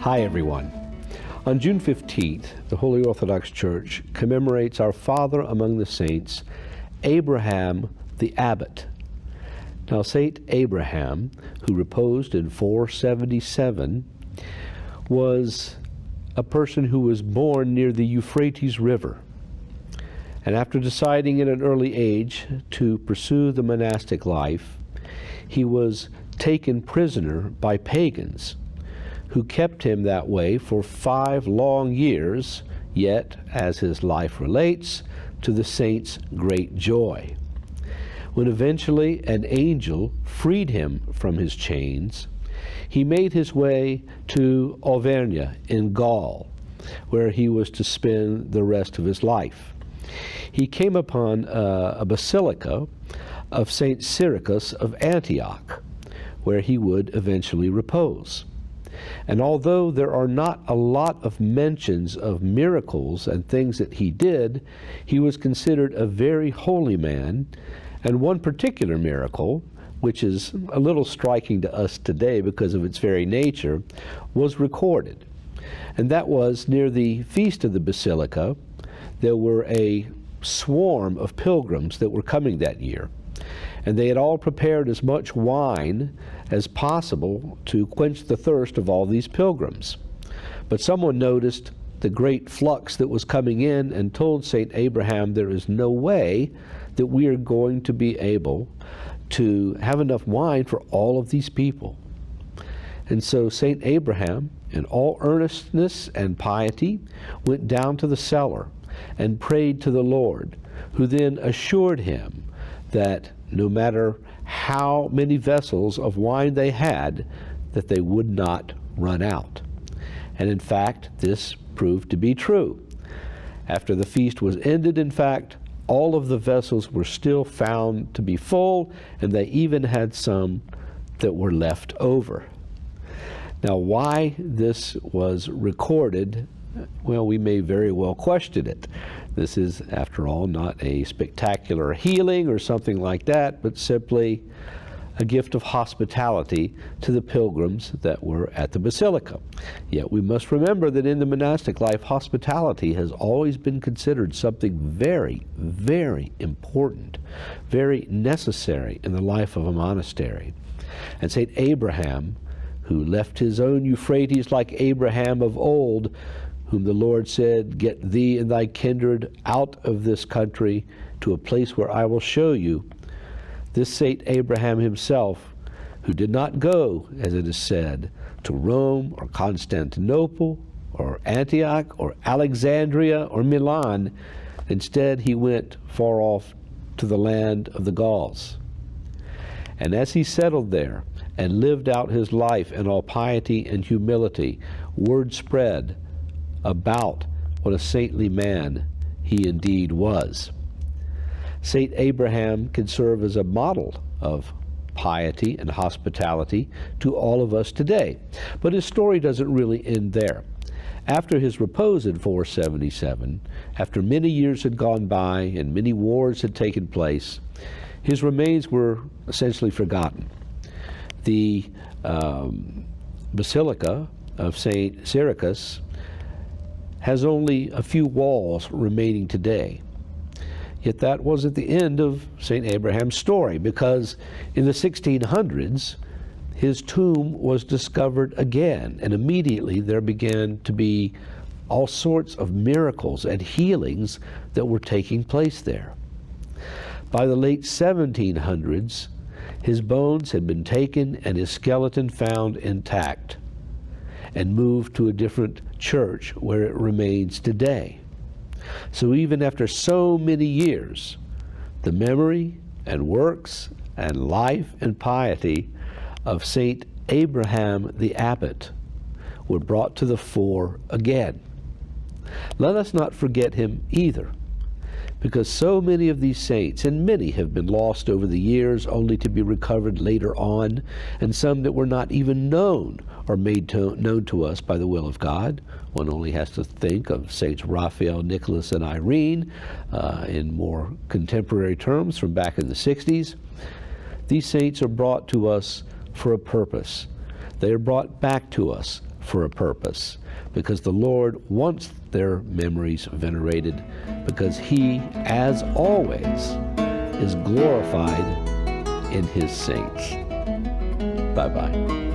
Hi everyone. On June 15th, the Holy Orthodox Church commemorates our father among the saints, Abraham the Abbot. Now, Saint Abraham, who reposed in 477, was a person who was born near the Euphrates River. And after deciding at an early age to pursue the monastic life, he was taken prisoner by pagans, who kept him that way for 5 long years, yet, as his life relates, to the saint's great joy. When eventually an angel freed him from his chains, he made his way to Auvergne in Gaul, where he was to spend the rest of his life. He came upon a basilica of St. Cyricus of Antioch, where he would eventually repose. And although there are not a lot of mentions of miracles and things that he did, he was considered a very holy man, and one particular miracle, which is a little striking to us today because of its very nature, was recorded. And that was near the feast of the Basilica, there were a swarm of pilgrims that were coming that year. And they had all prepared as much wine as possible to quench the thirst of all these pilgrims. But someone noticed the great flux that was coming in and told St. Abraham, there is no way that we are going to be able to have enough wine for all of these people. And so St. Abraham, in all earnestness and piety, went down to the cellar and prayed to the Lord, who then assured him that no matter how many vessels of wine they had, that they would not run out. And in fact, this proved to be true. After the feast was ended, in fact, all of the vessels were still found to be full, and they even had some that were left over. Now, why this was recorded, well, we may very well question it. This is, after all, not a spectacular healing or something like that, but simply a gift of hospitality to the pilgrims that were at the Basilica. Yet we must remember that in the monastic life, hospitality has always been considered something very, very important, very necessary in the life of a monastery. And St. Abraham, who left his own Euphrates like Abraham of old, whom the Lord said, get thee and thy kindred out of this country to a place where I will show you. This Saint Abraham himself, who did not go, as it is said, to Rome or Constantinople or Antioch or Alexandria or Milan, instead he went far off to the land of the Gauls. And as he settled there and lived out his life in all piety and humility, word spread about what a saintly man he indeed was. Saint Abraham can serve as a model of piety and hospitality to all of us today. But his story doesn't really end there. After his repose in 477, after many years had gone by and many wars had taken place, his remains were essentially forgotten. The Basilica of St. Cyricus has only a few walls remaining today. Yet that wasn't the end of St. Abraham's story, because in the 1600s, his tomb was discovered again, and immediately there began to be all sorts of miracles and healings that were taking place there. By the late 1700s, his bones had been taken and his skeleton found intact and moved to a different church where it remains today. So even after so many years, the memory and works and life and piety of Saint Abraham the Abbot were brought to the fore again. Let us not forget him either, because so many of these saints, and many have been lost over the years only to be recovered later on, and some that were not even known are made known to us by the will of God. One only has to think of Saints Raphael, Nicholas, and Irene in more contemporary terms from back in the 60s. These saints are brought to us for a purpose. They are brought back to us for a purpose, because the Lord wants their memories venerated, because He, as always, is glorified in His saints. Bye-bye.